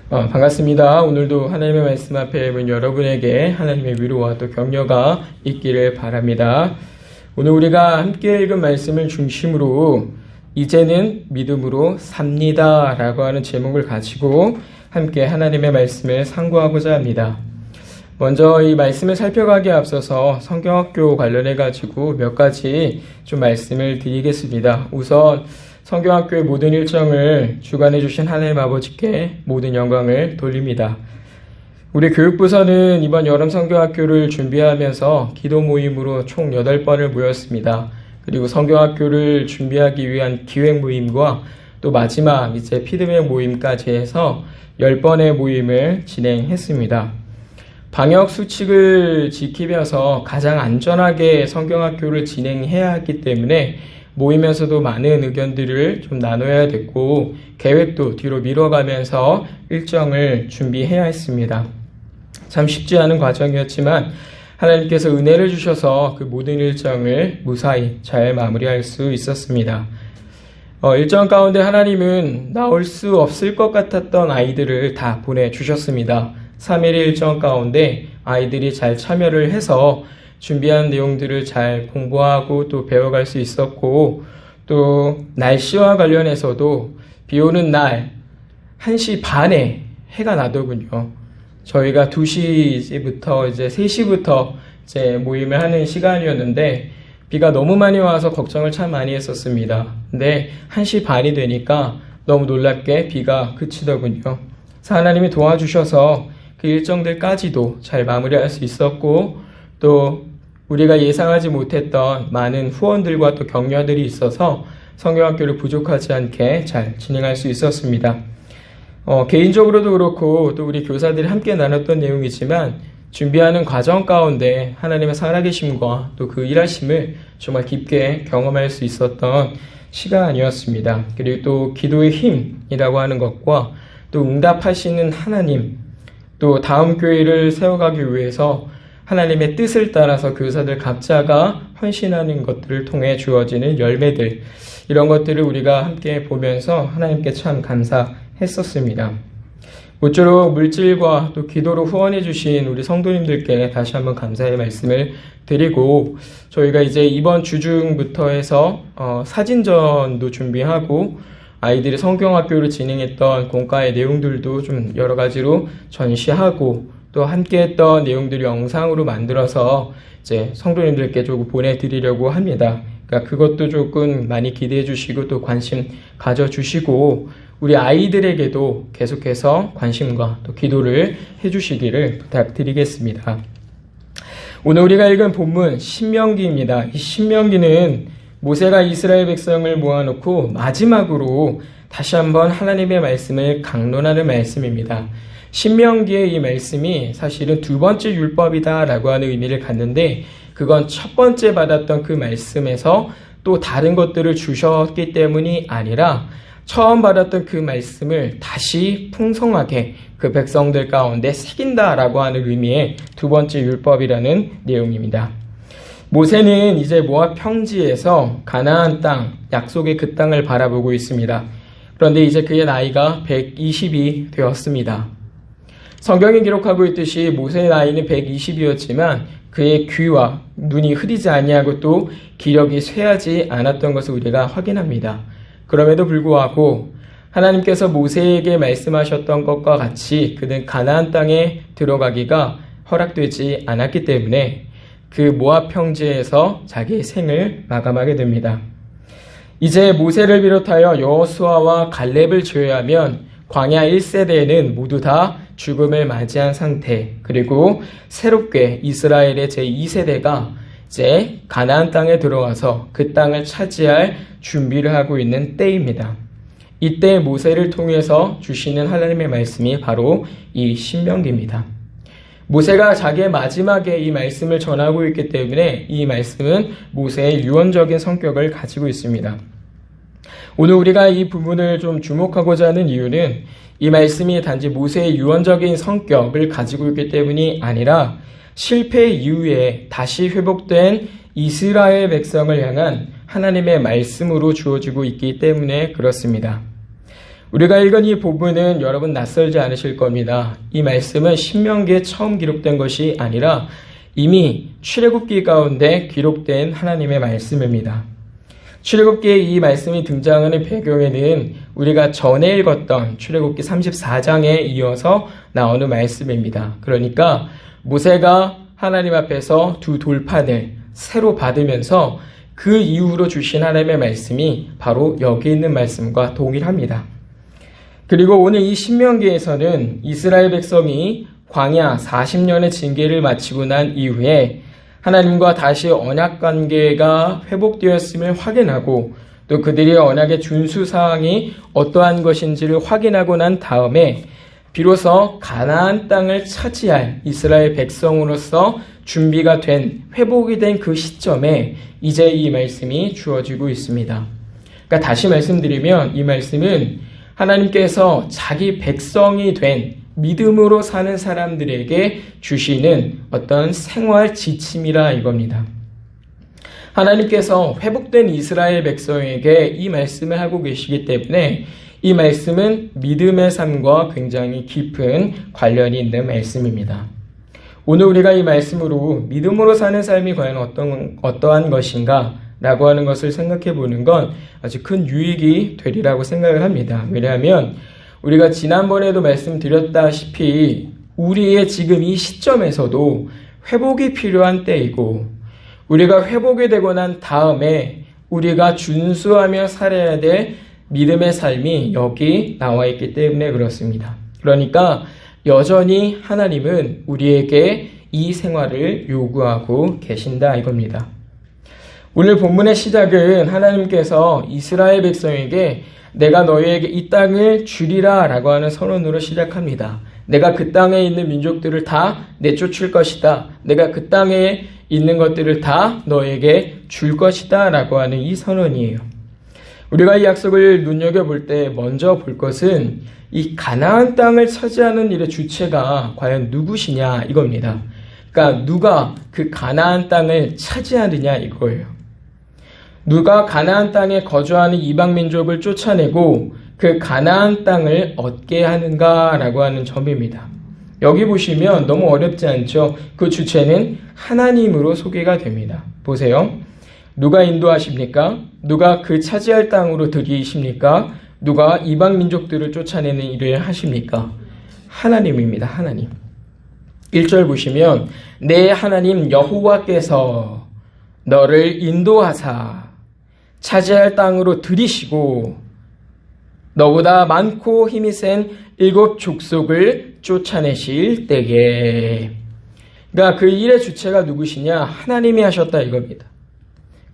반갑습니다. 오늘도 하나님의 말씀 앞에 있는 여러분에게 하나님의 위로와 또 격려가 있기를 바랍니다. 오늘 우리가 함께 읽은 말씀을 중심으로 이제는 믿음으로 삽니다 라고 하는 제목을 가지고 함께 하나님의 말씀을 상고하고자 합니다. 먼저 이 말씀을 살펴가기에 앞서서 성경학교 관련해 가지고 몇 가지 좀 말씀을 드리겠습니다. 우선 성경학교의 모든 일정을 주관해 주신 하나님 아버지께 모든 영광을 돌립니다. 우리 교육부서는 이번 여름 성경학교를 준비하면서 기도 모임으로 총 8번을 모였습니다. 그리고 성경학교를 준비하기 위한 기획 모임과 또 마지막 이제 피드백 모임까지 해서 10번의 모임을 진행했습니다. 방역 수칙을 지키면서 가장 안전하게 성경학교를 진행해야 하기 때문에 모이면서도 많은 의견들을 좀 나눠야 됐고 계획도 뒤로 미뤄가면서 일정을 준비해야 했습니다. 참 쉽지 않은 과정이었지만 하나님께서 은혜를 주셔서 그 모든 일정을 무사히 잘 마무리할 수 있었습니다. 일정 가운데 하나님은 나올 수 없을 것 같았던 아이들을 다 보내주셨습니다. 3일 일정 가운데 아이들이 잘 참여를 해서 준비한 내용들을 잘 공부하고 또 배워갈 수 있었고, 또 날씨와 관련해서도 비 오는 날 1시 반에 해가 나더군요. 저희가 2시부터 이제 3시부터 이제 모임을 하는 시간이었는데 비가 너무 많이 와서 걱정을 참 많이 했었습니다. 근데 1시 반이 되니까 너무 놀랍게 비가 그치더군요. 하나님이 도와주셔서 그 일정들까지도 잘 마무리할 수 있었고, 또 우리가 예상하지 못했던 많은 후원들과 또 격려들이 있어서 성경학교를 부족하지 않게 잘 진행할 수 있었습니다. 개인적으로도 그렇고 또 우리 교사들이 함께 나눴던 내용이지만 준비하는 과정 가운데 하나님의 살아계심과 또 그 일하심을 정말 깊게 경험할 수 있었던 시간이었습니다. 그리고 또 기도의 힘이라고 하는 것과 또 응답하시는 하나님, 또 다음 교회를 세워가기 위해서 하나님의 뜻을 따라서 교사들 각자가 헌신하는 것들을 통해 주어지는 열매들, 이런 것들을 우리가 함께 보면서 하나님께 참 감사했었습니다. 모쪼록 물질과 또 기도로 후원해 주신 우리 성도님들께 다시 한번 감사의 말씀을 드리고, 저희가 이제 이번 주 중부터 해서 사진전도 준비하고 아이들이 성경학교를 진행했던 공과의 내용들도 좀 여러 가지로 전시하고 또 함께 했던 내용들을 영상으로 만들어서 이제 성도님들께 조금 보내드리려고 합니다. 그러니까 그것도 조금 많이 기대해 주시고 또 관심 가져주시고 우리 아이들에게도 계속해서 관심과 또 기도를 해주시기를 부탁드리겠습니다. 오늘 우리가 읽은 본문 신명기입니다. 이 신명기는 모세가 이스라엘 백성을 모아놓고 마지막으로 다시 한번 하나님의 말씀을 강론하는 말씀입니다. 신명기의 이 말씀이 사실은 두 번째 율법이다라고 하는 의미를 갖는데, 그건 첫 번째 받았던 그 말씀에서 또 다른 것들을 주셨기 때문이 아니라 처음 받았던 그 말씀을 다시 풍성하게 그 백성들 가운데 새긴다라고 하는 의미의 두 번째 율법이라는 내용입니다. 모세는 이제 모압 평지에서 가나안 땅, 약속의 그 땅을 바라보고 있습니다. 그런데 이제 그의 나이가 120이 되었습니다. 성경이 기록하고 있듯이 모세의 나이는 120이었지만 그의 귀와 눈이 흐리지 아니하고 또 기력이 쇠하지 않았던 것을 우리가 확인합니다. 그럼에도 불구하고 하나님께서 모세에게 말씀하셨던 것과 같이 그는 가나안 땅에 들어가기가 허락되지 않았기 때문에 그 모압 평지에서 자기의 생을 마감하게 됩니다. 이제 모세를 비롯하여 여호수아와 갈렙을 제외하면 광야 1세대에는 모두 다 죽음을 맞이한 상태, 그리고 새롭게 이스라엘의 제2세대가 이제 가나안 땅에 들어와서 그 땅을 차지할 준비를 하고 있는 때입니다. 이때 모세를 통해서 주시는 하나님의 말씀이 바로 이 신명기입니다. 모세가 자기의 마지막에 이 말씀을 전하고 있기 때문에 이 말씀은 모세의 유언적인 성격을 가지고 있습니다. 오늘 우리가 이 부분을 좀 주목하고자 하는 이유는 이 말씀이 단지 모세의 유언적인 성격을 가지고 있기 때문이 아니라 실패 이후에 다시 회복된 이스라엘 백성을 향한 하나님의 말씀으로 주어지고 있기 때문에 그렇습니다. 우리가 읽은 이 부분은 여러분 낯설지 않으실 겁니다. 이 말씀은 신명기에 처음 기록된 것이 아니라 이미 출애굽기 가운데 기록된 하나님의 말씀입니다. 출애굽기에 이 말씀이 등장하는 배경에는 우리가 전에 읽었던 출애굽기 34장에 이어서 나오는 말씀입니다. 그러니까 모세가 하나님 앞에서 두 돌판을 새로 받으면서 그 이후로 주신 하나님의 말씀이 바로 여기 있는 말씀과 동일합니다. 그리고 오늘 이 신명기에서는 이스라엘 백성이 광야 40년의 징계를 마치고 난 이후에 하나님과 다시 언약 관계가 회복되었음을 확인하고 또 그들이 언약의 준수 사항이 어떠한 것인지를 확인하고 난 다음에 비로소 가나안 땅을 차지할 이스라엘 백성으로서 준비가 된, 회복이 된 그 시점에 이제 이 말씀이 주어지고 있습니다. 그러니까 다시 말씀드리면 이 말씀은 하나님께서 자기 백성이 된 믿음으로 사는 사람들에게 주시는 어떤 생활 지침이라 이겁니다. 하나님께서 회복된 이스라엘 백성에게 이 말씀을 하고 계시기 때문에 이 말씀은 믿음의 삶과 굉장히 깊은 관련이 있는 말씀입니다. 오늘 우리가 이 말씀으로 믿음으로 사는 삶이 과연 어떠한 것인가 라고 하는 것을 생각해 보는 건 아주 큰 유익이 되리라고 생각을 합니다. 왜냐하면 우리가 지난번에도 말씀드렸다시피 우리의 지금 이 시점에서도 회복이 필요한 때이고 우리가 회복이 되고 난 다음에 우리가 준수하며 살아야 될 믿음의 삶이 여기 나와 있기 때문에 그렇습니다. 그러니까 여전히 하나님은 우리에게 이 생활을 요구하고 계신다 이겁니다. 오늘 본문의 시작은 하나님께서 이스라엘 백성에게 내가 너희에게 이 땅을 주리라 라고 하는 선언으로 시작합니다. 내가 그 땅에 있는 민족들을 다 내쫓을 것이다. 내가 그 땅에 있는 것들을 다 너에게 줄 것이다 라고 하는 이 선언이에요. 우리가 이 약속을 눈여겨볼 때 먼저 볼 것은 이 가나안 땅을 차지하는 일의 주체가 과연 누구시냐 이겁니다. 그러니까 누가 그 가나안 땅을 차지하느냐 이거예요. 누가 가나안 땅에 거주하는 이방 민족을 쫓아내고 그 가나안 땅을 얻게 하는가라고 하는 점입니다. 여기 보시면 너무 어렵지 않죠? 그 주체는 하나님으로 소개가 됩니다. 보세요. 누가 인도하십니까? 누가 그 차지할 땅으로 들이십니까? 누가 이방 민족들을 쫓아내는 일을 하십니까? 하나님입니다. 하나님. 1절 보시면 내 하나님 여호와께서 너를 인도하사 차지할 땅으로 들이시고 너보다 많고 힘이 센 7 족속을 쫓아내실 때에. 그러니까 그 일의 주체가 누구시냐? 하나님이 하셨다 이겁니다.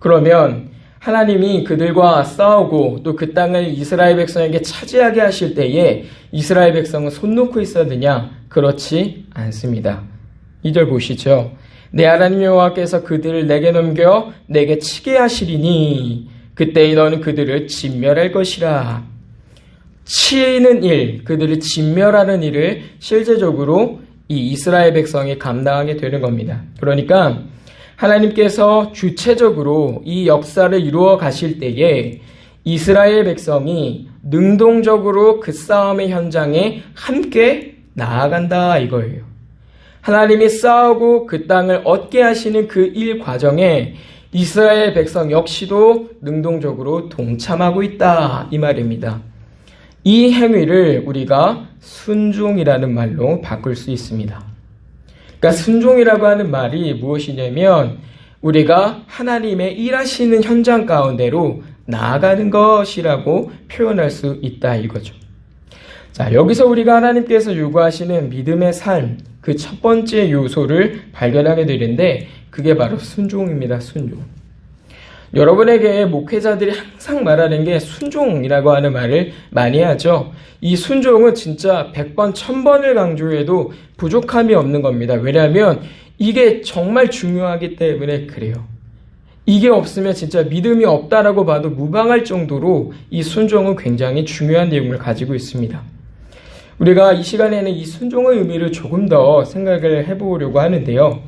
그러면 하나님이 그들과 싸우고 또 그 땅을 이스라엘 백성에게 차지하게 하실 때에 이스라엘 백성은 손 놓고 있었느냐? 그렇지 않습니다. 2절 보시죠. 내 하나님 여호와께서 그들을 내게 넘겨 내게 치게 하시리니 그때에 너는 그들을 진멸할 것이라. 치는 일, 그들을 진멸하는 일을 실제적으로 이 이스라엘 백성이 감당하게 되는 겁니다. 그러니까 하나님께서 주체적으로 이 역사를 이루어 가실 때에 이스라엘 백성이 능동적으로 그 싸움의 현장에 함께 나아간다 이거예요. 하나님이 싸우고 그 땅을 얻게 하시는 그 일 과정에 이스라엘 백성 역시도 능동적으로 동참하고 있다 이 말입니다. 이 행위를 우리가 순종이라는 말로 바꿀 수 있습니다. 그러니까 순종이라고 하는 말이 무엇이냐면 우리가 하나님의 일하시는 현장 가운데로 나아가는 것이라고 표현할 수 있다 이거죠. 자, 여기서 우리가 하나님께서 요구하시는 믿음의 삶, 그 첫 번째 요소를 발견하게 되는데 그게 바로 순종입니다. 순종. 여러분에게 목회자들이 항상 말하는 게 순종이라고 하는 말을 많이 하죠. 이 순종은 진짜 100번, 1000번을 강조해도 부족함이 없는 겁니다. 왜냐하면 이게 정말 중요하기 때문에 그래요. 이게 없으면 진짜 믿음이 없다라고 봐도 무방할 정도로 이 순종은 굉장히 중요한 내용을 가지고 있습니다. 우리가 이 시간에는 이 순종의 의미를 조금 더 생각을 해보려고 하는데요.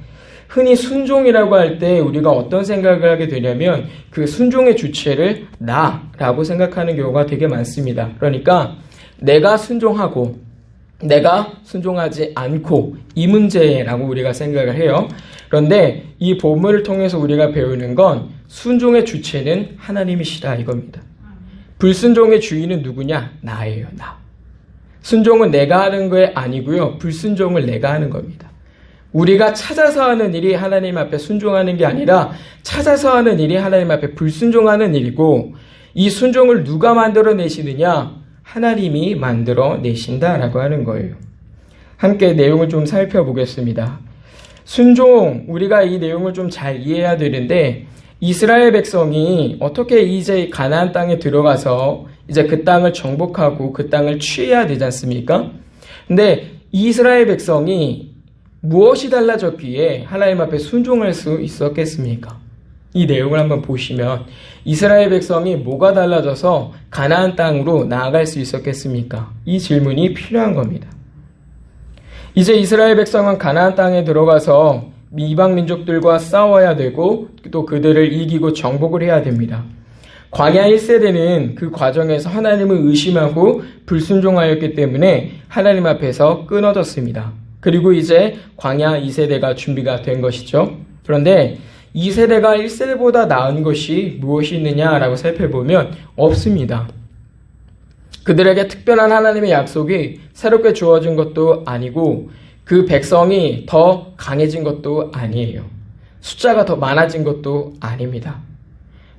흔히 순종이라고 할 때 우리가 어떤 생각을 하게 되냐면 그 순종의 주체를 나라고 생각하는 경우가 되게 많습니다. 그러니까 내가 순종하고 내가 순종하지 않고 이 문제라고 우리가 생각을 해요. 그런데 이 본문을 통해서 우리가 배우는 건 순종의 주체는 하나님이시다 이겁니다. 불순종의 주인은 누구냐? 나예요. 나. 순종은 내가 하는 게 아니고요. 불순종을 내가 하는 겁니다. 우리가 찾아서 하는 일이 하나님 앞에 순종하는 게 아니라 찾아서 하는 일이 하나님 앞에 불순종하는 일이고, 이 순종을 누가 만들어내시느냐? 하나님이 만들어내신다라고 하는 거예요. 함께 내용을 좀 살펴보겠습니다. 순종, 우리가 이 내용을 좀 잘 이해해야 되는데, 이스라엘 백성이 어떻게 이제 가나안 땅에 들어가서 이제 그 땅을 정복하고 그 땅을 취해야 되지 않습니까? 근데 이스라엘 백성이 무엇이 달라졌기에 하나님 앞에 순종할 수 있었겠습니까? 이 내용을 한번 보시면 이스라엘 백성이 뭐가 달라져서 가나안 땅으로 나아갈 수 있었겠습니까? 이 질문이 필요한 겁니다. 이제 이스라엘 백성은 가나안 땅에 들어가서 이방 민족들과 싸워야 되고 또 그들을 이기고 정복을 해야 됩니다. 광야 1세대는 그 과정에서 하나님을 의심하고 불순종하였기 때문에 하나님 앞에서 끊어졌습니다. 그리고 이제 광야 2세대가 준비가 된 것이죠. 그런데 2세대가 1세대보다 나은 것이 무엇이 있느냐라고 살펴보면 없습니다. 그들에게 특별한 하나님의 약속이 새롭게 주어진 것도 아니고 그 백성이 더 강해진 것도 아니에요. 숫자가 더 많아진 것도 아닙니다.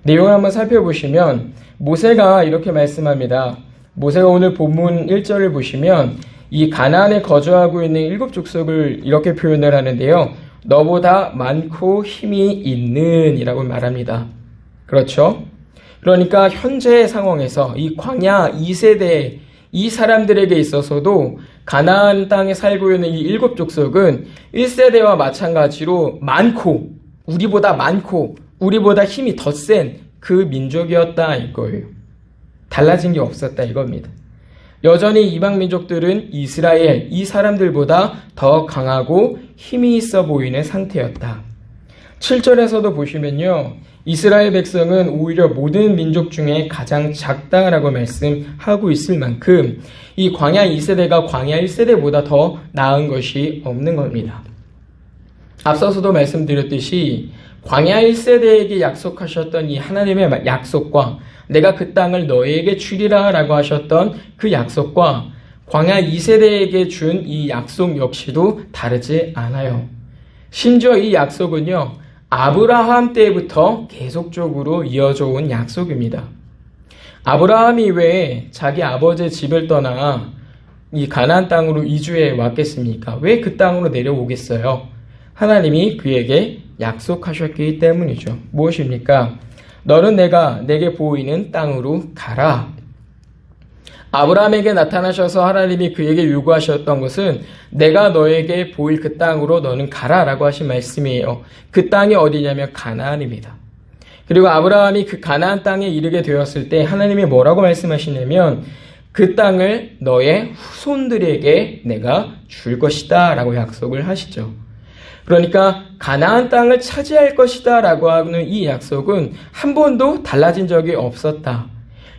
내용을 한번 살펴보시면 모세가 이렇게 말씀합니다. 모세가 오늘 본문 1절을 보시면 이 가나안에 거주하고 있는 7 족속을 이렇게 표현을 하는데요. 너보다 많고 힘이 있는 이라고 말합니다. 그렇죠? 그러니까 현재의 상황에서 이 광야 2세대 이 사람들에게 있어서도 가나안 땅에 살고 있는 이 7 족속은 1세대와 마찬가지로 많고 우리보다 힘이 더 센 그 민족이었다 이거예요. 달라진 게 없었다 이겁니다. 여전히 이방 민족들은 이스라엘 이 사람들보다 더 강하고 힘이 있어 보이는 상태였다. 7절에서도 보시면요. 이스라엘 백성은 오히려 모든 민족 중에 가장 작다라고 말씀하고 있을 만큼 이 광야 2세대가 광야 1세대보다 더 나은 것이 없는 겁니다. 앞서서도 말씀드렸듯이 광야 1세대에게 약속하셨던 이 하나님의 약속과 내가 그 땅을 너희에게 주리라 라고 하셨던 그 약속과 광야 2세대에게 준 이 약속 역시도 다르지 않아요. 심지어 이 약속은요. 아브라함 때부터 계속적으로 이어져 온 약속입니다. 아브라함이 왜 자기 아버지의 집을 떠나 이 가나안 땅으로 이주해 왔겠습니까? 왜 그 땅으로 내려오겠어요? 하나님이 그에게 약속하셨기 때문이죠. 무엇입니까? 너는 내게 보이는 땅으로 가라. 아브라함에게 나타나셔서 하나님이 그에게 요구하셨던 것은 내가 너에게 보일 그 땅으로 너는 가라라고 하신 말씀이에요. 그 땅이 어디냐면 가나안입니다. 그리고 아브라함이 그 가나안 땅에 이르게 되었을 때 하나님이 뭐라고 말씀하시냐면 그 땅을 너의 후손들에게 내가 줄 것이다 라고 약속을 하시죠. 그러니까 가나안 땅을 차지할 것이다 라고 하는 이 약속은 한 번도 달라진 적이 없었다.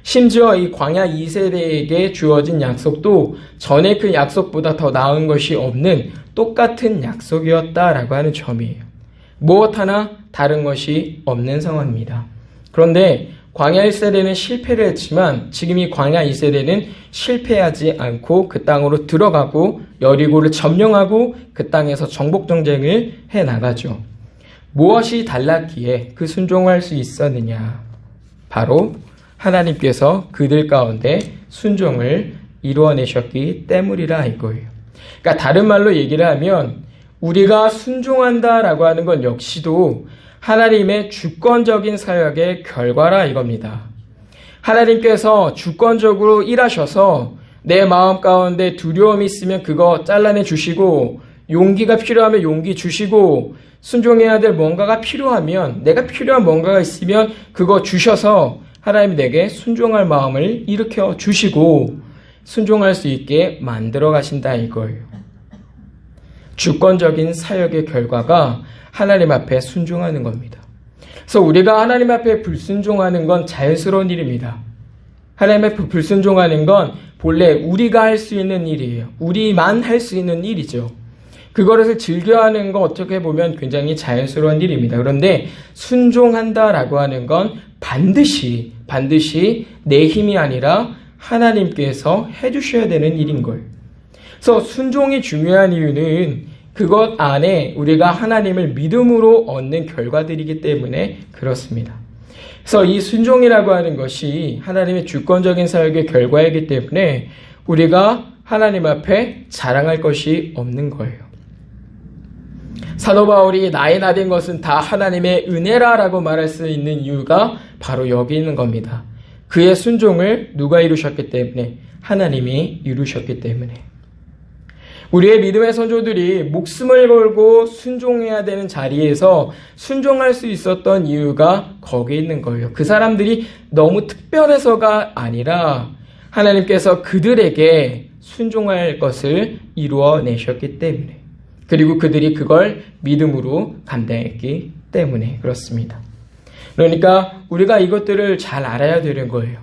심지어 이 광야 2세대에게 주어진 약속도 전에 그 약속보다 더 나은 것이 없는 똑같은 약속이었다라고 하는 점이에요. 무엇 하나 다른 것이 없는 상황입니다. 그런데 광야 1세대는 실패를 했지만 지금 이 광야 2세대는 실패하지 않고 그 땅으로 들어가고 여리고를 점령하고 그 땅에서 정복전쟁을 해나가죠. 무엇이 달랐기에 그 순종할 수 있었느냐? 바로 하나님께서 그들 가운데 순종을 이루어내셨기 때문이라 이거예요. 그러니까 다른 말로 얘기를 하면 우리가 순종한다라고 하는 건 역시도 하나님의 주권적인 사역의 결과라 이겁니다. 하나님께서 주권적으로 일하셔서 내 마음 가운데 두려움이 있으면 그거 잘라내 주시고 용기가 필요하면 용기 주시고 순종해야 될 뭔가가 필요하면 내가 필요한 뭔가가 있으면 그거 주셔서 하나님이 내게 순종할 마음을 일으켜 주시고 순종할 수 있게 만들어 가신다 이거예요. 주권적인 사역의 결과가 하나님 앞에 순종하는 겁니다. 그래서 우리가 하나님 앞에 불순종하는 건 자연스러운 일입니다. 하나님의 불순종하는 건 본래 우리가 할 수 있는 일이에요. 우리만 할 수 있는 일이죠. 그것을 즐겨하는 건 어떻게 보면 굉장히 자연스러운 일입니다. 그런데 순종한다라고 하는 건 반드시 내 힘이 아니라 하나님께서 해주셔야 되는 일인 거예요. 그래서 순종이 중요한 이유는 그것 안에 우리가 하나님을 믿음으로 얻는 결과들이기 때문에 그렇습니다. 그래서 이 순종이라고 하는 것이 하나님의 주권적인 사역의 결과이기 때문에 우리가 하나님 앞에 자랑할 것이 없는 거예요. 사도 바울이 나의 나 된 것은 다 하나님의 은혜라라고 말할 수 있는 이유가 바로 여기 있는 겁니다. 그의 순종을 누가 이루셨기 때문에? 하나님이 이루셨기 때문에. 우리의 믿음의 선조들이 목숨을 걸고 순종해야 되는 자리에서 순종할 수 있었던 이유가 거기에 있는 거예요. 그 사람들이 너무 특별해서가 아니라 하나님께서 그들에게 순종할 것을 이루어내셨기 때문에, 그리고 그들이 그걸 믿음으로 감당했기 때문에 그렇습니다. 그러니까 우리가 이것들을 잘 알아야 되는 거예요.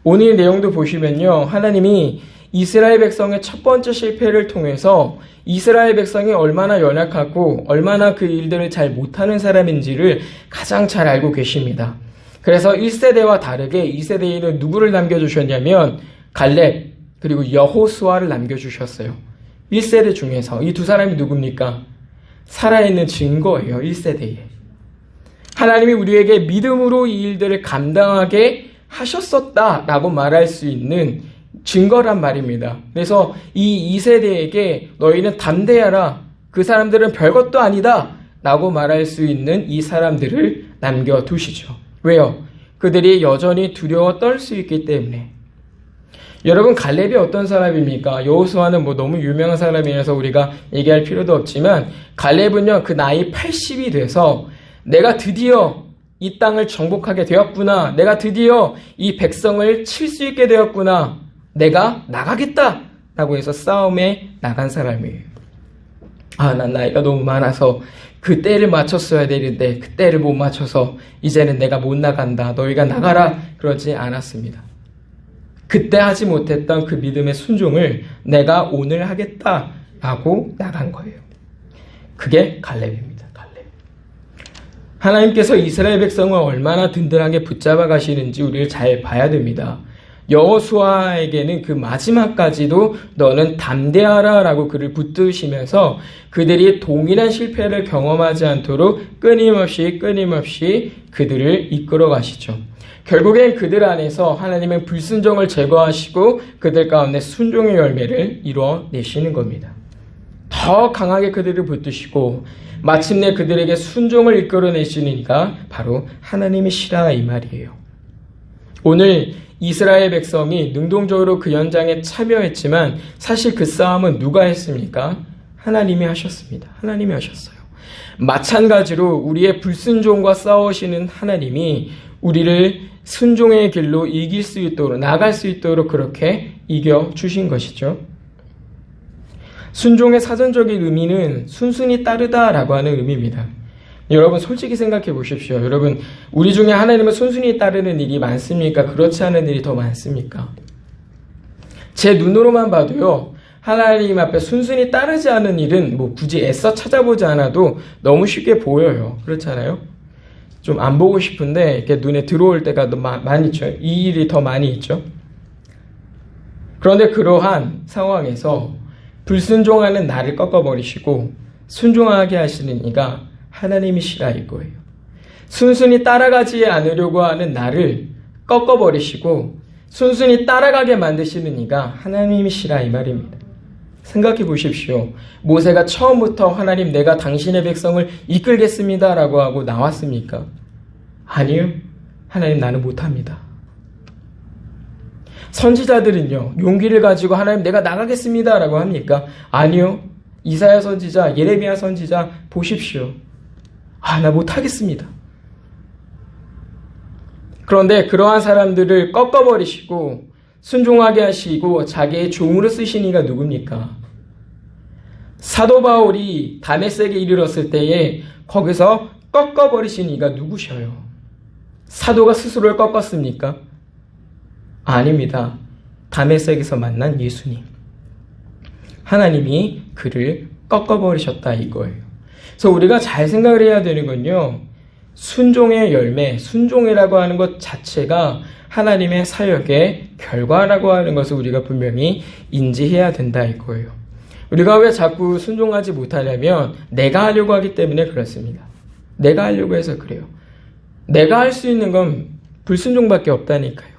오늘 내용도 보시면요, 하나님이 이스라엘 백성의 첫 번째 실패를 통해서 이스라엘 백성이 얼마나 연약하고 얼마나 그 일들을 잘 못하는 사람인지를 가장 잘 알고 계십니다. 그래서 1세대와 다르게 2세대에는 누구를 남겨주셨냐면 갈렙 그리고 여호수아를 남겨주셨어요. 1세대 중에서 이 두 사람이 누굽니까? 살아있는 증거예요. 1세대에. 하나님이 우리에게 믿음으로 이 일들을 감당하게 하셨었다라고 말할 수 있는 증거란 말입니다. 그래서 이 2세대에게 너희는 담대하라, 그 사람들은 별것도 아니다 라고 말할 수 있는 이 사람들을 남겨두시죠. 왜요? 그들이 여전히 두려워 떨 수 있기 때문에. 여러분, 갈렙이 어떤 사람입니까? 여호수아는 너무 유명한 사람이라서 우리가 얘기할 필요도 없지만, 갈렙은요, 그 나이 80이 돼서 내가 드디어 이 땅을 정복하게 되었구나, 내가 드디어 이 백성을 칠 수 있게 되었구나, 내가 나가겠다 라고 해서 싸움에 나간 사람이에요. 난 나이가 너무 많아서 그 때를 맞췄어야 되는데 그 때를 못 맞춰서 이제는 내가 못 나간다, 너희가 나가라, 그러지 않았습니다. 그때 하지 못했던 그 믿음의 순종을 내가 오늘 하겠다라고 나간 거예요. 그게 갈렙입니다. 갈렙. 하나님께서 이스라엘 백성을 얼마나 든든하게 붙잡아 가시는지 우리를 잘 봐야 됩니다. 여호수아에게는 그 마지막까지도 너는 담대하라 라고 그를 붙드시면서 그들이 동일한 실패를 경험하지 않도록 끊임없이 그들을 이끌어 가시죠. 결국엔 그들 안에서 하나님의 불순종을 제거하시고 그들 가운데 순종의 열매를 이루어내시는 겁니다. 더 강하게 그들을 붙드시고 마침내 그들에게 순종을 이끌어내시니까 바로 하나님이시라 이 말이에요. 오늘 이스라엘 백성이 능동적으로 그 현장에 참여했지만 사실 그 싸움은 누가 했습니까? 하나님이 하셨습니다. 하나님이 하셨어요. 마찬가지로 우리의 불순종과 싸우시는 하나님이 우리를 순종의 길로 이길 수 있도록, 나갈 수 있도록 그렇게 이겨주신 것이죠. 순종의 사전적인 의미는 순순히 따르다라고 하는 의미입니다. 여러분, 솔직히 생각해 보십시오. 여러분, 우리 중에 하나님을 순순히 따르는 일이 많습니까? 그렇지 않은 일이 더 많습니까? 제 눈으로만 봐도요, 하나님 앞에 순순히 따르지 않은 일은 굳이 애써 찾아보지 않아도 너무 쉽게 보여요. 그렇잖아요? 좀 안 보고 싶은데 이렇게 눈에 들어올 때가 많이 있죠. 이 일이 더 많이 있죠. 그런데 그러한 상황에서 불순종하는 나를 꺾어버리시고 순종하게 하시는 이가 하나님이시라 이거예요. 순순히 따라가지 않으려고 하는 나를 꺾어버리시고 순순히 따라가게 만드시는 이가 하나님이시라 이 말입니다. 생각해 보십시오. 모세가 처음부터 하나님, 내가 당신의 백성을 이끌겠습니다 라고 하고 나왔습니까? 아니요. 하나님, 나는 못합니다. 선지자들은요, 용기를 가지고 하나님, 내가 나가겠습니다 라고 합니까? 아니요. 이사야 선지자, 예레미야 선지자 보십시오. 나 못하겠습니다. 그런데 그러한 사람들을 꺾어버리시고 순종하게 하시고 자기의 종으로 쓰신 이가 누굽니까? 사도 바울이 다메섹에 이르렀을 때에 거기서 꺾어버리신 이가 누구셔요? 사도가 스스로를 꺾었습니까? 아닙니다. 다메섹에서 만난 예수님. 하나님이 그를 꺾어버리셨다 이거예요. 그래서 우리가 잘 생각을 해야 되는 건요. 순종의 열매, 순종이라고 하는 것 자체가 하나님의 사역의 결과라고 하는 것을 우리가 분명히 인지해야 된다 이거예요. 우리가 왜 자꾸 순종하지 못하냐면 내가 하려고 하기 때문에 그렇습니다. 내가 하려고 해서 그래요. 내가 할 수 있는 건 불순종밖에 없다니까요.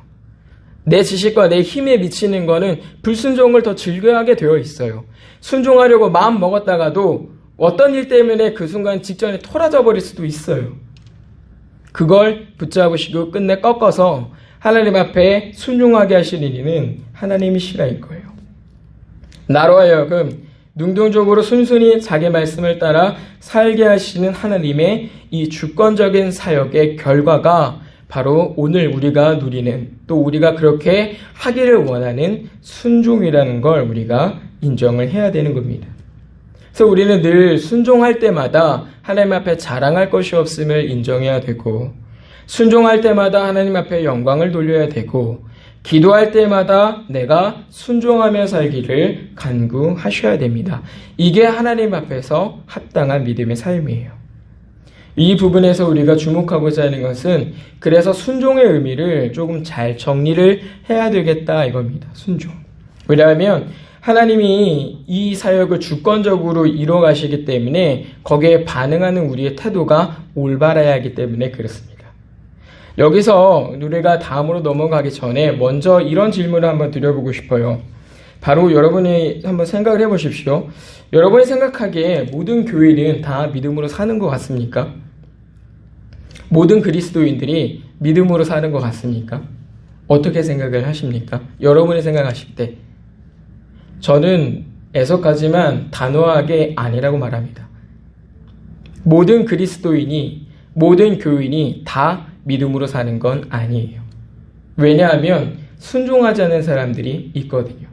내 지식과 내 힘에 미치는 거는 불순종을 더 즐겨하게 되어 있어요. 순종하려고 마음 먹었다가도 어떤 일 때문에 그 순간 직전에 토라져 버릴 수도 있어요. 그걸 붙잡으시고 끝내 꺾어서 하나님 앞에 순종하게 하시는 이는 하나님이시라일 거예요. 나로 하여금 능동적으로 순순히 자기 말씀을 따라 살게 하시는 하나님의 이 주권적인 사역의 결과가 바로 오늘 우리가 누리는, 또 우리가 그렇게 하기를 원하는 순종이라는 걸 우리가 인정을 해야 되는 겁니다. 그래서 우리는 늘 순종할 때마다 하나님 앞에 자랑할 것이 없음을 인정해야 되고, 순종할 때마다 하나님 앞에 영광을 돌려야 되고, 기도할 때마다 내가 순종하며 살기를 간구하셔야 됩니다. 이게 하나님 앞에서 합당한 믿음의 삶이에요. 이 부분에서 우리가 주목하고자 하는 것은 그래서 순종의 의미를 조금 잘 정리를 해야 되겠다 이겁니다. 순종. 왜냐하면 하나님이 이 사역을 주권적으로 이뤄가시기 때문에 거기에 반응하는 우리의 태도가 올바라야 하기 때문에 그렇습니다. 여기서 우리가 다음으로 넘어가기 전에 먼저 이런 질문을 한번 드려보고 싶어요. 바로 여러분이 한번 생각을 해보십시오. 여러분이 생각하기에 모든 교인은 다 믿음으로 사는 것 같습니까? 모든 그리스도인들이 믿음으로 사는 것 같습니까? 어떻게 생각을 하십니까? 여러분이 생각하실 때. 저는 애석하지만 단호하게 아니라고 말합니다. 모든 그리스도인이, 모든 교인이 다 믿음으로 사는 건 아니에요. 왜냐하면 순종하지 않은 사람들이 있거든요.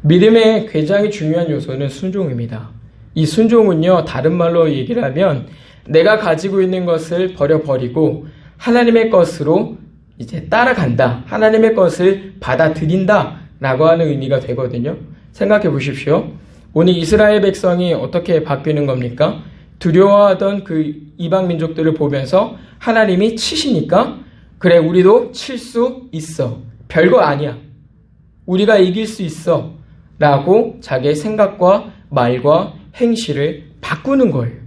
믿음의 굉장히 중요한 요소는 순종입니다. 이 순종은요, 다른 말로 얘기를 하면 내가 가지고 있는 것을 버려버리고 하나님의 것으로 이제 따라간다. 하나님의 것을 받아들인다. 라고 하는 의미가 되거든요. 생각해 보십시오. 오늘 이스라엘 백성이 어떻게 바뀌는 겁니까? 두려워하던 그 이방 민족들을 보면서 하나님이 치시니까 그래 우리도 칠 수 있어. 별거 아니야. 우리가 이길 수 있어. 라고 자기의 생각과 말과 행실을 바꾸는 거예요.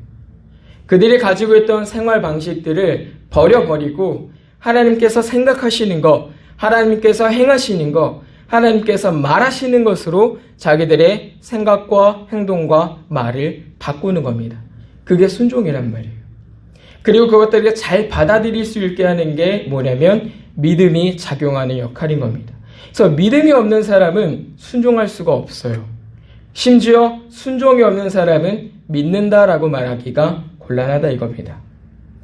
그들이 가지고 있던 생활 방식들을 버려버리고 하나님께서 생각하시는 것, 하나님께서 행하시는 것, 하나님께서 말하시는 것으로 자기들의 생각과 행동과 말을 바꾸는 겁니다. 그게 순종이란 말이에요. 그리고 그것들을 잘 받아들일 수 있게 하는 게 뭐냐면 믿음이 작용하는 역할인 겁니다. 그래서 믿음이 없는 사람은 순종할 수가 없어요. 심지어 순종이 없는 사람은 믿는다라고 말하기가 곤란하다 이겁니다.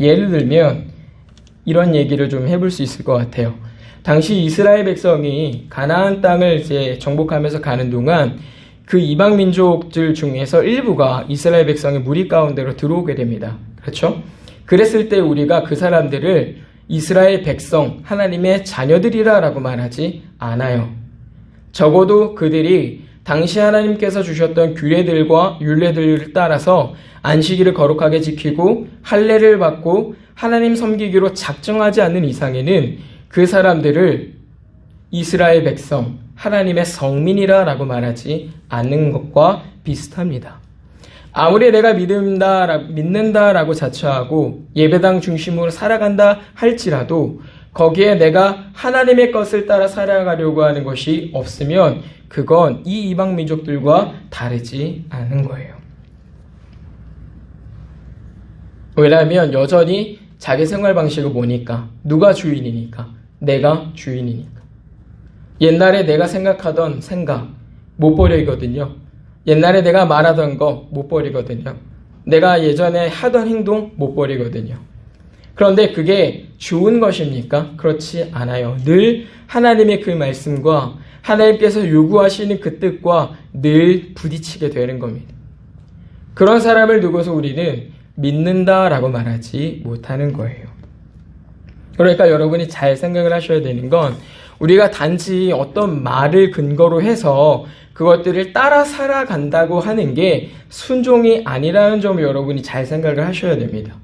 예를 들면 이런 얘기를 좀 해볼 수 있을 것 같아요. 당시 이스라엘 백성이 가나안 땅을 이제 정복하면서 가는 동안 그 이방 민족들 중에서 일부가 이스라엘 백성의 무리 가운데로 들어오게 됩니다. 그렇죠? 그랬을 때 우리가 그 사람들을 이스라엘 백성, 하나님의 자녀들이라고 말하지 않아요. 적어도 그들이 당시 하나님께서 주셨던 규례들과 율례들을 따라서 안식일을 거룩하게 지키고 할례를 받고 하나님 섬기기로 작정하지 않는 이상에는 그 사람들을 이스라엘 백성, 하나님의 성민이라고 말하지 않는 것과 비슷합니다. 아무리 내가 믿는다라고 자처하고 예배당 중심으로 살아간다 할지라도 거기에 내가 하나님의 것을 따라 살아가려고 하는 것이 없으면 그건 이 이방 민족들과 다르지 않은 거예요. 왜냐하면 여전히 자기 생활 방식은 뭐니까? 누가 주인이니까? 내가 주인이니까. 옛날에 내가 생각하던 생각 못 버리거든요. 옛날에 내가 말하던 거 못 버리거든요. 내가 예전에 하던 행동 못 버리거든요. 그런데 그게 좋은 것입니까? 그렇지 않아요. 늘 하나님의 그 말씀과 하나님께서 요구하시는 그 뜻과 늘 부딪히게 되는 겁니다. 그런 사람을 두고서 우리는 믿는다라고 말하지 못하는 거예요. 그러니까 여러분이 잘 생각을 하셔야 되는 건 우리가 단지 어떤 말을 근거로 해서 그것들을 따라 살아간다고 하는 게 순종이 아니라는 점을 여러분이 잘 생각을 하셔야 됩니다.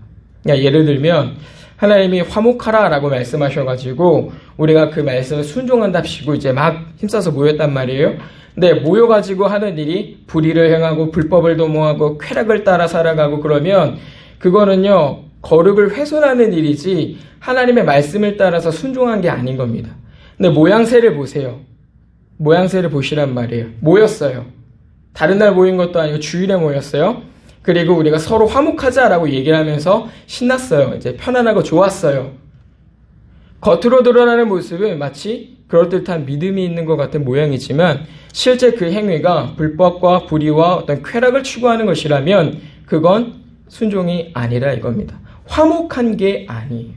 그러니까 예를 들면 하나님이 화목하라 라고 말씀하셔가지고 우리가 그 말씀을 순종한답시고 이제 막 힘써서 모였단 말이에요. 근데 모여가지고 하는 일이 불의를 행하고 불법을 도모하고 쾌락을 따라 살아가고 그러면 그거는요 거룩을 훼손하는 일이지 하나님의 말씀을 따라서 순종한 게 아닌 겁니다. 근데 모양새를 보세요. 모양새를 보시란 말이에요. 모였어요. 다른 날 모인 것도 아니고 주일에 모였어요. 그리고 우리가 서로 화목하자라고 얘기를 하면서 신났어요. 이제 편안하고 좋았어요. 겉으로 드러나는 모습은 마치 그럴듯한 믿음이 있는 것 같은 모양이지만 실제 그 행위가 불법과 불의와 어떤 쾌락을 추구하는 것이라면 그건 순종이 아니라 이겁니다. 화목한 게 아니에요.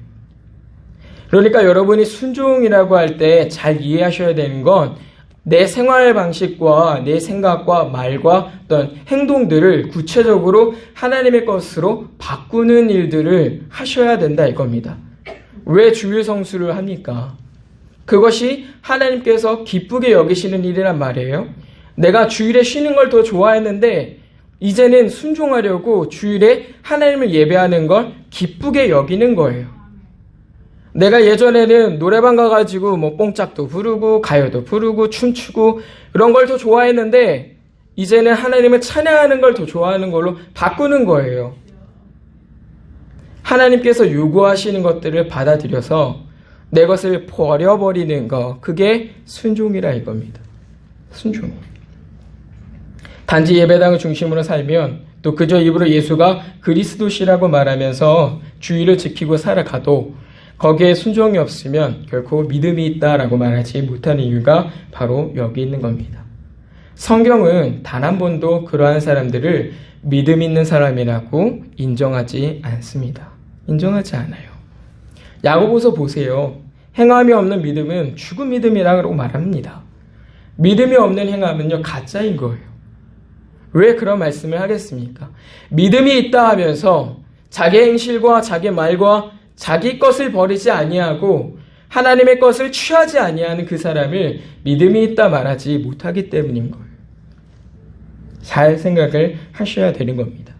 그러니까 여러분이 순종이라고 할 때 잘 이해하셔야 되는 건 내 생활 방식과 내 생각과 말과 어떤 행동들을 구체적으로 하나님의 것으로 바꾸는 일들을 하셔야 된다 이겁니다. 왜 주일 성수를 합니까? 그것이 하나님께서 기쁘게 여기시는 일이란 말이에요. 내가 주일에 쉬는 걸 더 좋아했는데 이제는 순종하려고 주일에 하나님을 예배하는 걸 기쁘게 여기는 거예요. 내가 예전에는 노래방 가가지고 뭐 뽕짝도 부르고 가요도 부르고 춤추고 이런 걸 더 좋아했는데 이제는 하나님을 찬양하는 걸 더 좋아하는 걸로 바꾸는 거예요. 하나님께서 요구하시는 것들을 받아들여서 내 것을 버려버리는 거, 그게 순종이라 이겁니다. 순종. 단지 예배당을 중심으로 살면 또 그저 입으로 예수가 그리스도시라고 말하면서 주의를 지키고 살아가도 거기에 순종이 없으면 결코 믿음이 있다라고 말하지 못하는 이유가 바로 여기 있는 겁니다. 성경은 단 한 번도 그러한 사람들을 믿음 있는 사람이라고 인정하지 않습니다. 인정하지 않아요. 야고보서 보세요. 행함이 없는 믿음은 죽은 믿음이라고 말합니다. 믿음이 없는 행함은요 가짜인 거예요. 왜 그런 말씀을 하겠습니까? 믿음이 있다 하면서 자기 행실과 자기 말과 자기 것을 버리지 아니하고 하나님의 것을 취하지 아니하는 그 사람을 믿음이 있다 말하지 못하기 때문인 거예요. 잘 생각을 하셔야 되는 겁니다.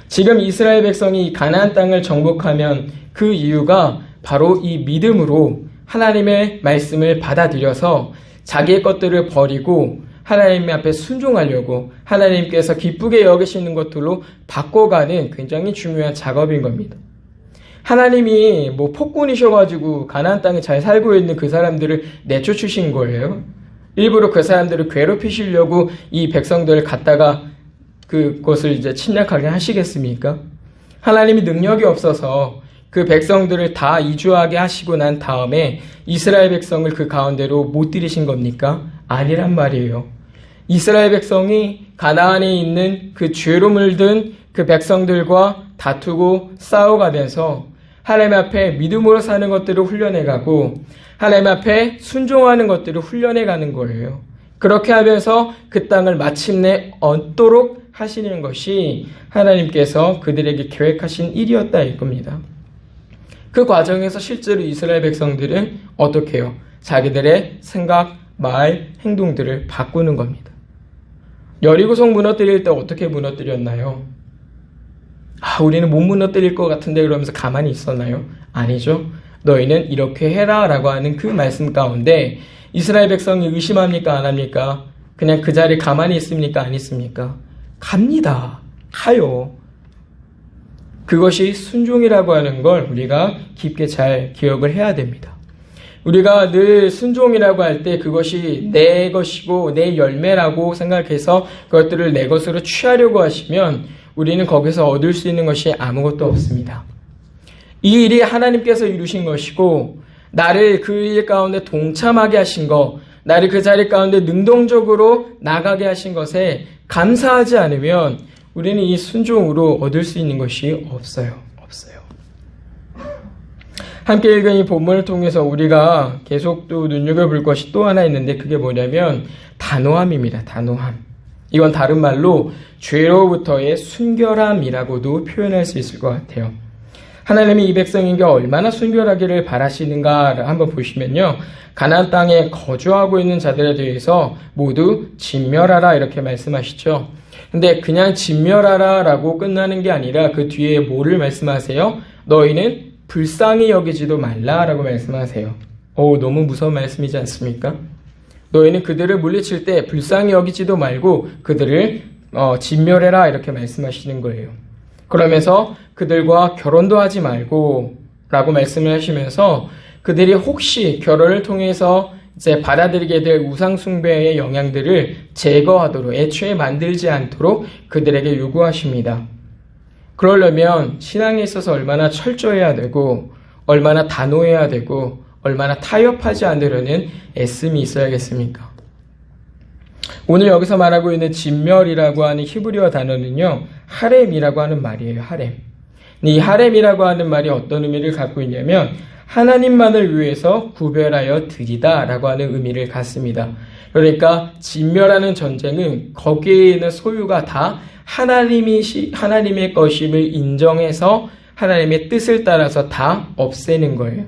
지금 이스라엘 백성이 가나안 땅을 정복하면 그 이유가 바로 이 믿음으로 하나님의 말씀을 받아들여서 자기의 것들을 버리고 하나님 앞에 순종하려고 하나님께서 기쁘게 여기시는 것들로 바꿔가는 굉장히 중요한 작업인 겁니다. 하나님이 뭐 폭군이셔가지고 가나안 땅에 잘 살고 있는 그 사람들을 내쫓으신 거예요. 일부러 그 사람들을 괴롭히시려고 이 백성들을 갖다가 그것을 이제 침략하게 하시겠습니까? 하나님이 능력이 없어서 그 백성들을 다 이주하게 하시고 난 다음에 이스라엘 백성을 그 가운데로 못 들이신 겁니까? 아니란 말이에요. 이스라엘 백성이 가나안에 있는 그 죄로 물든 그 백성들과 다투고 싸워가면서 하나님 앞에 믿음으로 사는 것들을 훈련해가고 하나님 앞에 순종하는 것들을 훈련해가는 거예요. 그렇게 하면서 그 땅을 마침내 얻도록 하시는 것이 하나님께서 그들에게 계획하신 일이었다 이겁니다. 그 과정에서 실제로 이스라엘 백성들은 어떻게 해요? 자기들의 생각, 말, 행동들을 바꾸는 겁니다. 여리고성 무너뜨릴 때 어떻게 무너뜨렸나요? 우리는 못 무너뜨릴 것 같은데 그러면서 가만히 있었나요? 아니죠. 너희는 이렇게 해라 라고 하는 그 말씀 가운데 이스라엘 백성이 의심합니까? 안 합니까? 그냥 그 자리에 가만히 있습니까? 안 있습니까? 갑니다. 가요. 그것이 순종이라고 하는 걸 우리가 깊게 잘 기억을 해야 됩니다. 우리가 늘 순종이라고 할 때 그것이 내 것이고 내 열매라고 생각해서 그것들을 내 것으로 취하려고 하시면 우리는 거기서 얻을 수 있는 것이 아무것도 없습니다. 이 일이 하나님께서 이루신 것이고 나를 그 일 가운데 동참하게 하신 것, 나를 그 자리 가운데 능동적으로 나가게 하신 것에 감사하지 않으면 우리는 이 순종으로 얻을 수 있는 것이 없어요. 함께 읽은 이 본문을 통해서 우리가 계속 또 눈여겨볼 것이 또 하나 있는데 그게 뭐냐면 단호함입니다. 단호함. 이건 다른 말로 죄로부터의 순결함이라고도 표현할 수 있을 것 같아요. 하나님이 이 백성에게 얼마나 순결하기를 바라시는가를 한번 보시면요. 가나안 땅에 거주하고 있는 자들에 대해서 모두 진멸하라 이렇게 말씀하시죠. 근데 그냥 진멸하라 라고 끝나는 게 아니라 그 뒤에 뭐를 말씀하세요? 너희는 불쌍히 여기지도 말라 라고 말씀하세요. 너무 무서운 말씀이지 않습니까? 너희는 그들을 물리칠 때 불쌍히 여기지도 말고 그들을 진멸해라 이렇게 말씀하시는 거예요. 그러면서 그들과 결혼도 하지 말고 라고 말씀을 하시면서 그들이 혹시 결혼을 통해서 이제 받아들이게 될 우상숭배의 영향들을 제거하도록 애초에 만들지 않도록 그들에게 요구하십니다. 그러려면 신앙에 있어서 얼마나 철저해야 되고 얼마나 단호해야 되고 얼마나 타협하지 않으려는 애씀이 있어야겠습니까? 오늘 여기서 말하고 있는 진멸이라고 하는 히브리어 단어는요, 하렘이라고 하는 말이에요. 하렘. 이 하렘이라고 하는 말이 어떤 의미를 갖고 있냐면 하나님만을 위해서 구별하여 드리다 라고 하는 의미를 갖습니다. 그러니까 진멸하는 전쟁은 거기에 있는 소유가 다 하나님의 것임을 인정해서 하나님의 뜻을 따라서 다 없애는 거예요.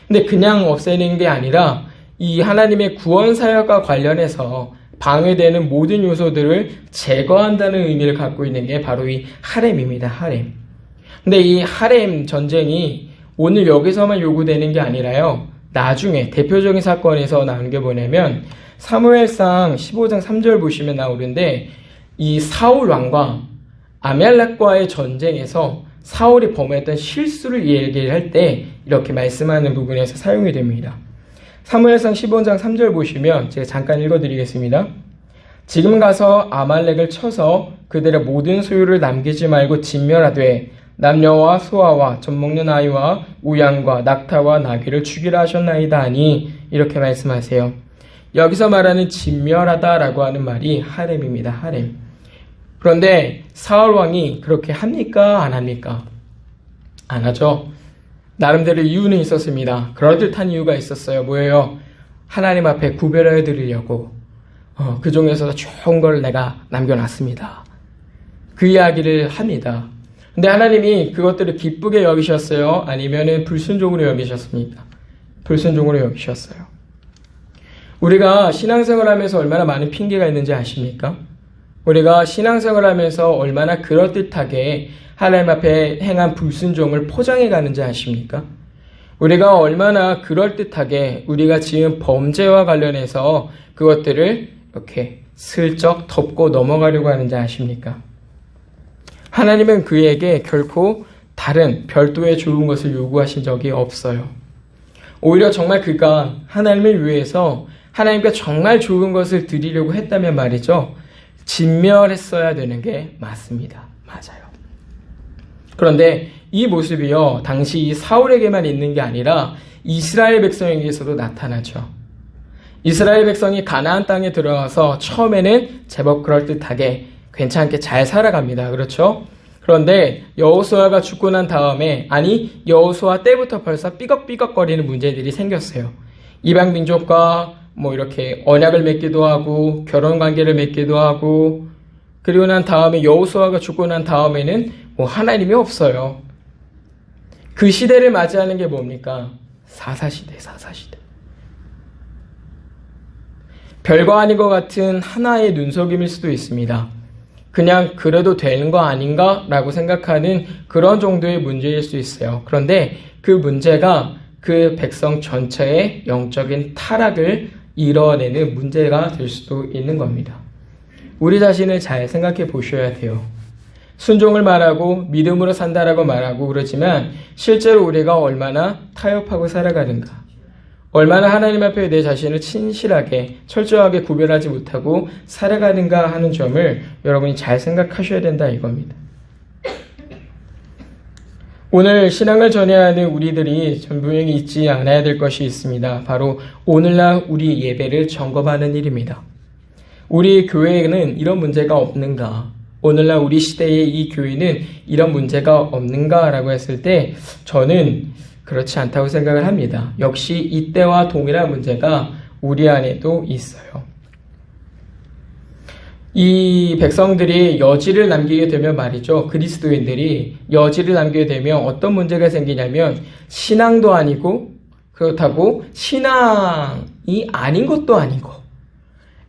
근데 그냥 없애는 게 아니라 이 하나님의 구원 사역과 관련해서 방해되는 모든 요소들을 제거한다는 의미를 갖고 있는 게 바로 이 하렘입니다. 하렘. 근데 이 하렘 전쟁이 오늘 여기서만 요구되는 게 아니라요. 나중에 대표적인 사건에서 나오는 게 뭐냐면 사무엘상 15장 3절 보시면 나오는데 이 사울 왕과 아멜렉과의 전쟁에서 사울이 범했던 실수를 얘기할 때 이렇게 말씀하는 부분에서 사용이 됩니다. 사무엘상 15장 3절 보시면 제가 잠깐 읽어드리겠습니다. 지금 가서 아말렉을 쳐서 그들의 모든 소유를 남기지 말고 진멸하되 남녀와 소아와 젖먹는 아이와 우양과 낙타와 나귀를 죽이라 하셨나이다 하니 이렇게 말씀하세요. 여기서 말하는 진멸하다라고 하는 말이 하렘입니다. 하렘. 그런데 사울 왕이 그렇게 합니까? 안 합니까? 안 하죠. 나름대로 이유는 있었습니다. 그럴듯한 이유가 있었어요. 뭐예요? 하나님 앞에 구별해 드리려고 그 중에서도 좋은 걸 내가 남겨놨습니다. 그 이야기를 합니다. 근데 하나님이 그것들을 기쁘게 여기셨어요? 아니면은 불순종으로 여기셨습니까? 불순종으로 여기셨어요. 우리가 신앙생활 하면서 얼마나 많은 핑계가 있는지 아십니까? 우리가 신앙생활 하면서 얼마나 그럴듯하게 하나님 앞에 행한 불순종을 포장해 가는지 아십니까? 우리가 얼마나 그럴듯하게 우리가 지은 범죄와 관련해서 그것들을 이렇게 슬쩍 덮고 넘어가려고 하는지 아십니까? 하나님은 그에게 결코 다른 별도의 좋은 것을 요구하신 적이 없어요. 오히려 정말 그가 하나님을 위해서 하나님께 정말 좋은 것을 드리려고 했다면 말이죠. 진멸했어야 되는 게 맞습니다. 맞아요. 그런데 이 모습이요, 당시 이 사울에게만 있는 게 아니라 이스라엘 백성에게서도 나타나죠. 이스라엘 백성이 가나안 땅에 들어와서 처음에는 제법 그럴듯하게 괜찮게 잘 살아갑니다. 그렇죠? 그런데 여호수아가 죽고 난 다음에, 아니 여호수아 때부터 벌써 삐걱삐걱거리는 문제들이 생겼어요. 이방 민족과 이렇게 언약을 맺기도 하고 결혼 관계를 맺기도 하고, 그리고 난 다음에 여호수아가 죽고 난 다음에는 하나님이 없어요. 그 시대를 맞이하는 게 뭡니까? 사사시대. 별거 아닌 것 같은 하나의 눈속임일 수도 있습니다. 그냥 그래도 되는 거 아닌가? 라고 생각하는 그런 정도의 문제일 수 있어요. 그런데 그 문제가 그 백성 전체의 영적인 타락을 이뤄내는 문제가 될 수도 있는 겁니다. 우리 자신을 잘 생각해 보셔야 돼요. 순종을 말하고 믿음으로 산다라고 말하고 그러지만 실제로 우리가 얼마나 타협하고 살아가는가, 얼마나 하나님 앞에 내 자신을 신실하게 철저하게 구별하지 못하고 살아가는가 하는 점을 여러분이 잘 생각하셔야 된다 이겁니다. 오늘 신앙을 전해야 하는 우리들이 분명히 잊지 않아야 될 것이 있습니다. 바로 오늘날 우리 예배를 점검하는 일입니다. 우리 교회에는 이런 문제가 없는가? 오늘날 우리 시대의 이 교회는 이런 문제가 없는가? 라고 했을 때 저는 그렇지 않다고 생각을 합니다. 역시 이때와 동일한 문제가 우리 안에도 있어요. 이 백성들이 여지를 남기게 되면 말이죠. 그리스도인들이 여지를 남기게 되면 어떤 문제가 생기냐면 신앙도 아니고 그렇다고 신앙이 아닌 것도 아니고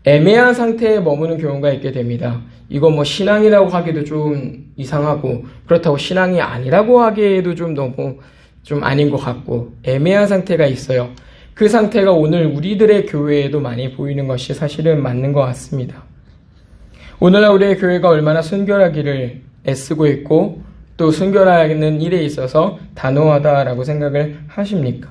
애매한 상태에 머무는 경우가 있게 됩니다. 이거 뭐 신앙이라고 하기도 좀 이상하고 그렇다고 신앙이 아니라고 하기에도 좀 너무 좀 아닌 것 같고 애매한 상태가 있어요. 그 상태가 오늘 우리들의 교회에도 많이 보이는 것이 사실은 맞는 것 같습니다. 오늘날 우리의 교회가 얼마나 순결하기를 애쓰고 있고 또 순결하는 일에 있어서 단호하다라고 생각을 하십니까?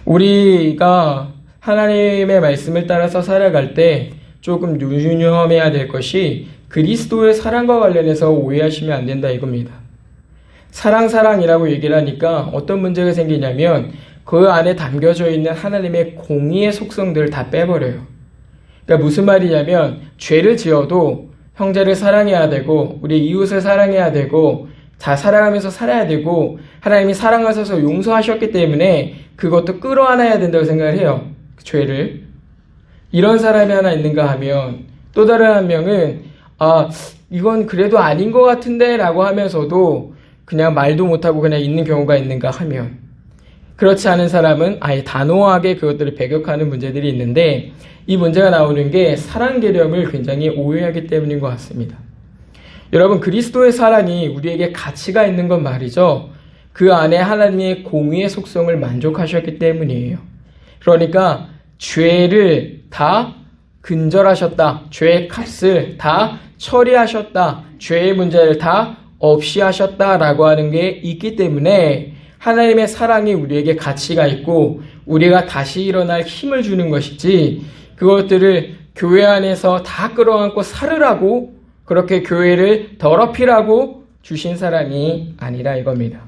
우리가 하나님의 말씀을 따라서 살아갈 때 조금 유념해야 될 것이 그리스도의 사랑과 관련해서 오해하시면 안 된다 이겁니다. 사랑이라고 얘기를 하니까 어떤 문제가 생기냐면 그 안에 담겨져 있는 하나님의 공의의 속성들을 다 빼버려요. 그러니까 무슨 말이냐면 죄를 지어도 형제를 사랑해야 되고 우리 이웃을 사랑해야 되고 다 사랑하면서 살아야 되고 하나님이 사랑하셔서 용서하셨기 때문에 그것도 끌어안아야 된다고 생각을 해요. 그 죄를. 이런 사람이 하나 있는가 하면 또 다른 한 명은 이건 그래도 아닌 것 같은데 라고 하면서도 그냥 말도 못하고 그냥 있는 경우가 있는가 하면 그렇지 않은 사람은 아예 단호하게 그것들을 배격하는 문제들이 있는데 이 문제가 나오는 게 사랑 개념을 굉장히 오해하기 때문인 것 같습니다. 여러분 그리스도의 사랑이 우리에게 가치가 있는 건 말이죠. 그 안에 하나님의 공의의 속성을 만족하셨기 때문이에요. 그러니까 죄를 다 근절하셨다. 죄의 값을 다 처리하셨다. 죄의 문제를 다 없이 하셨다라고 하는 게 있기 때문에 하나님의 사랑이 우리에게 가치가 있고 우리가 다시 일어날 힘을 주는 것이지 그것들을 교회 안에서 다 끌어안고 살으라고 그렇게 교회를 더럽히라고 주신 사랑이 아니라 이겁니다.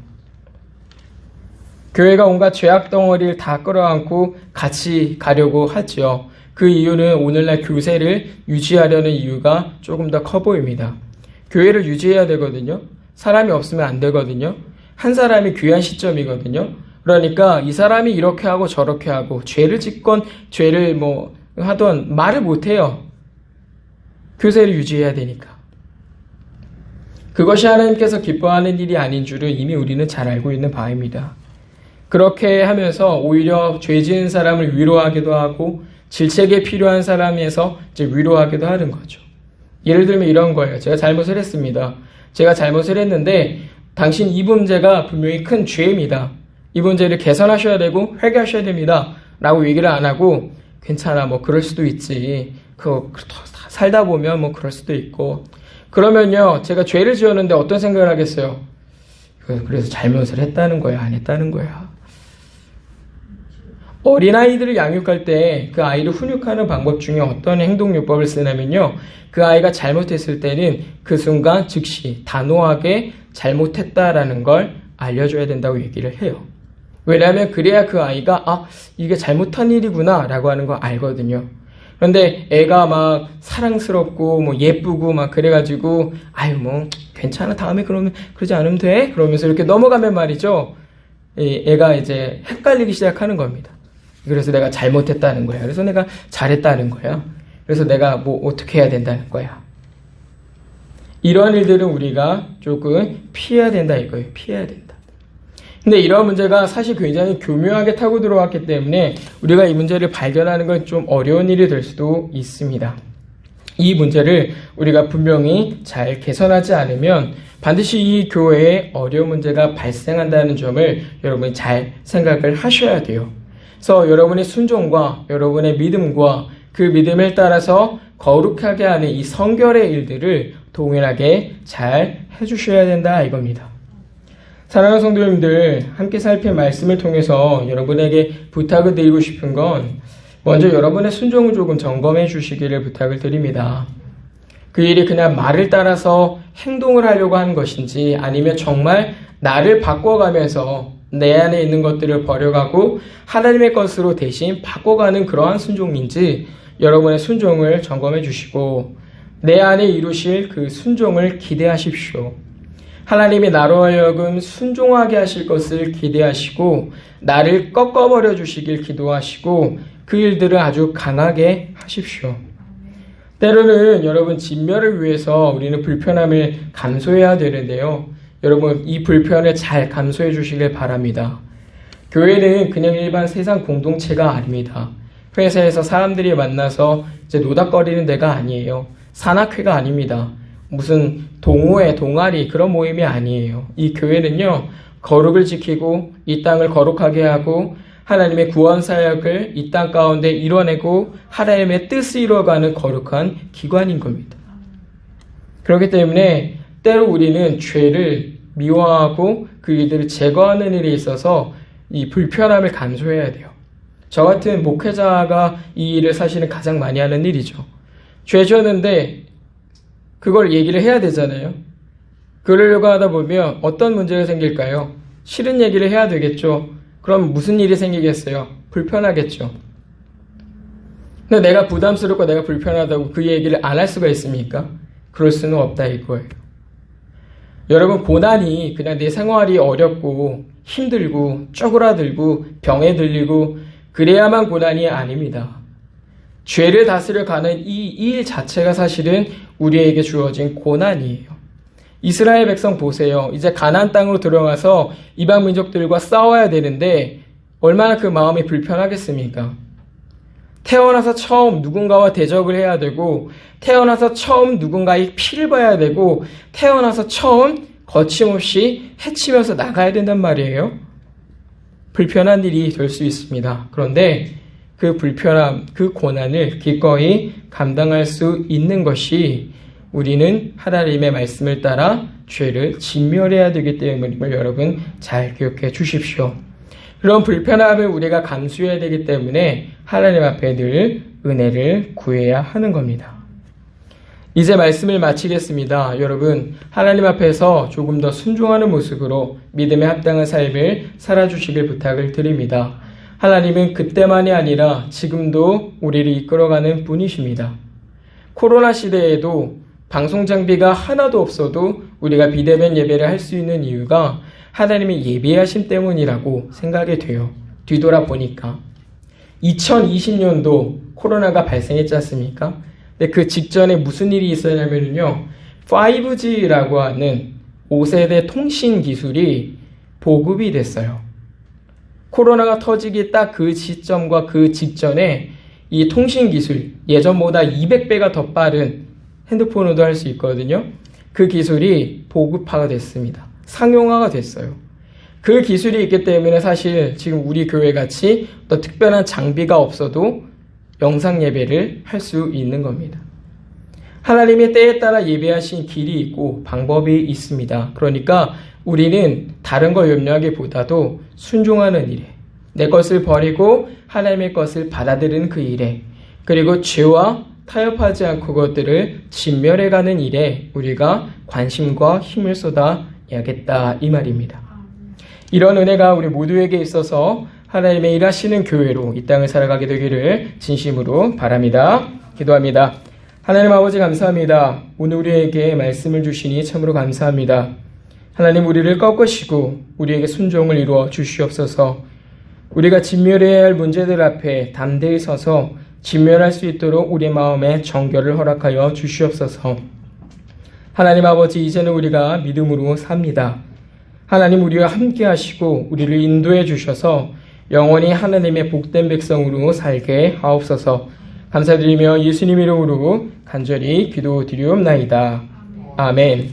교회가 온갖 죄악 덩어리를 다 끌어안고 같이 가려고 하죠. 그 이유는 오늘날 교세를 유지하려는 이유가 조금 더 커 보입니다. 교회를 유지해야 되거든요. 사람이 없으면 안 되거든요. 한 사람이 귀한 시점이거든요. 그러니까 이 사람이 이렇게 하고 저렇게 하고 죄를 짓건 죄를 뭐 하던 말을 못해요. 교세를 유지해야 되니까. 그것이 하나님께서 기뻐하는 일이 아닌 줄은 이미 우리는 잘 알고 있는 바입니다. 그렇게 하면서 오히려 죄 지은 사람을 위로하기도 하고 질책에 필요한 사람에서 이제 위로하기도 하는 거죠. 예를 들면 이런 거예요. 제가 잘못을 했습니다. 제가 잘못을 했는데 당신 이 문제가 분명히 큰 죄입니다. 이 문제를 개선하셔야 되고 회개하셔야 됩니다. 라고 얘기를 안 하고 괜찮아 뭐 그럴 수도 있지. 살다 보면 뭐 그럴 수도 있고 그러면요 제가 죄를 지었는데 어떤 생각을 하겠어요? 그래서 잘못을 했다는 거야 안 했다는 거야. 어린아이들을 양육할 때 그 아이를 훈육하는 방법 중에 어떤 행동요법을 쓰냐면요. 그 아이가 잘못했을 때는 그 순간 즉시 단호하게 잘못했다라는 걸 알려줘야 된다고 얘기를 해요. 왜냐하면 그래야 그 아이가 이게 잘못한 일이구나 라고 하는 걸 알거든요. 그런데 애가 막 사랑스럽고 뭐 예쁘고 막 그래가지고 뭐 괜찮아 다음에 그러면 그러지 않으면 돼? 그러면서 이렇게 넘어가면 말이죠. 애가 이제 헷갈리기 시작하는 겁니다. 그래서 내가 잘못했다는 거야. 그래서 내가 잘했다는 거야. 그래서 내가 뭐 어떻게 해야 된다는 거야. 이러한 일들은 우리가 조금 피해야 된다 이거예요. 피해야 된다. 근데 이러한 문제가 사실 굉장히 교묘하게 타고 들어왔기 때문에 우리가 이 문제를 발견하는 건 좀 어려운 일이 될 수도 있습니다. 이 문제를 우리가 분명히 잘 개선하지 않으면 반드시 이 교회에 어려운 문제가 발생한다는 점을 여러분이 잘 생각을 하셔야 돼요. 그래서 여러분의 순종과 여러분의 믿음과 그 믿음을 따라서 거룩하게 하는 이 성결의 일들을 동일하게 잘 해주셔야 된다 이겁니다. 사랑하는 성도님들, 함께 살필 말씀을 통해서 여러분에게 부탁을 드리고 싶은 건 먼저 여러분의 순종을 조금 점검해 주시기를 부탁을 드립니다. 그 일이 그냥 말을 따라서 행동을 하려고 하는 것인지 아니면 정말 나를 바꿔가면서 내 안에 있는 것들을 버려가고 하나님의 것으로 대신 바꿔가는 그러한 순종인지 여러분의 순종을 점검해 주시고 내 안에 이루실 그 순종을 기대하십시오. 하나님이 나로 하여금 순종하게 하실 것을 기대하시고 나를 꺾어버려 주시길 기도하시고 그 일들을 아주 강하게 하십시오. 때로는 여러분 진멸을 위해서 우리는 불편함을 감수해야 되는데요. 여러분 이 불편을 잘 감수해 주시길 바랍니다. 교회는 그냥 일반 세상 공동체가 아닙니다. 회사에서 사람들이 만나서 이제 노닥거리는 데가 아니에요. 산악회가 아닙니다. 무슨 동호회, 동아리 그런 모임이 아니에요. 이 교회는요, 거룩을 지키고 이 땅을 거룩하게 하고 하나님의 구원 사역을 이 땅 가운데 이뤄내고 하나님의 뜻을 이뤄가는 거룩한 기관인 겁니다. 그렇기 때문에 때로 우리는 죄를 미워하고 그 일들을 제거하는 일에 있어서 이 불편함을 감수해야 돼요. 저 같은 목회자가 이 일을 사실은 가장 많이 하는 일이죠. 죄 지었는데 그걸 얘기를 해야 되잖아요. 그러려고 하다 보면 어떤 문제가 생길까요? 싫은 얘기를 해야 되겠죠. 그럼 무슨 일이 생기겠어요? 불편하겠죠. 근데 내가 부담스럽고 내가 불편하다고 그 얘기를 안 할 수가 있습니까? 그럴 수는 없다 이거예요. 여러분 고난이 그냥 내 생활이 어렵고 힘들고 쪼그라들고 병에 들리고 그래야만 고난이 아닙니다. 죄를 다스려가는 이 일 자체가 사실은 우리에게 주어진 고난이에요. 이스라엘 백성 보세요. 이제 가나안 땅으로 들어가서 이방 민족들과 싸워야 되는데 얼마나 그 마음이 불편하겠습니까? 태어나서 처음 누군가와 대적을 해야 되고 태어나서 처음 누군가의 피를 봐야 되고 태어나서 처음 거침없이 해치면서 나가야 된단 말이에요. 불편한 일이 될 수 있습니다. 그런데 그 불편함, 그 고난을 기꺼이 감당할 수 있는 것이 우리는 하나님의 말씀을 따라 죄를 진멸해야 되기 때문임을 여러분 잘 기억해 주십시오. 그런 불편함을 우리가 감수해야 되기 때문에 하나님 앞에 늘 은혜를 구해야 하는 겁니다. 이제 말씀을 마치겠습니다. 여러분 하나님 앞에서 조금 더 순종하는 모습으로 믿음에 합당한 삶을 살아주시길 부탁을 드립니다. 하나님은 그때만이 아니라 지금도 우리를 이끌어가는 분이십니다. 코로나 시대에도 방송 장비가 하나도 없어도 우리가 비대면 예배를 할 수 있는 이유가 하나님의 예비하심 때문이라고 생각이 돼요. 뒤돌아보니까 2020년도 코로나가 발생했지 않습니까? 근데 그 직전에 무슨 일이 있었냐면요, 5G라고 하는 5세대 통신 기술이 보급이 됐어요. 코로나가 터지기 딱 그 시점과 그 직전에 이 통신 기술, 예전보다 200배가 더 빠른 핸드폰으로도 할 수 있거든요. 그 기술이 보급화가 됐습니다. 상용화가 됐어요. 그 기술이 있기 때문에 사실 지금 우리 교회 같이 또 특별한 장비가 없어도 영상 예배를 할 수 있는 겁니다. 하나님의 때에 따라 예배하신 길이 있고 방법이 있습니다. 그러니까 우리는 다른 걸 염려하기보다도 순종하는 일에, 내 것을 버리고 하나님의 것을 받아들이는 그 일에, 그리고 죄와 타협하지 않고 그것들을 진멸해가는 일에 우리가 관심과 힘을 쏟아야겠다 이 말입니다. 이런 은혜가 우리 모두에게 있어서 하나님의 일하시는 교회로 이 땅을 살아가게 되기를 진심으로 바랍니다. 기도합니다. 하나님 아버지 감사합니다. 오늘 우리에게 말씀을 주시니 참으로 감사합니다. 하나님 우리를 꺾으시고 우리에게 순종을 이루어 주시옵소서. 우리가 진멸해야 할 문제들 앞에 담대히 서서 진멸할 수 있도록 우리 마음에 정결을 허락하여 주시옵소서. 하나님 아버지 이제는 우리가 믿음으로 삽니다. 하나님 우리와 함께 하시고 우리를 인도해 주셔서 영원히 하나님의 복된 백성으로 살게 하옵소서. 감사드리며 예수님 이름으로 간절히 기도드리옵나이다. 아멘.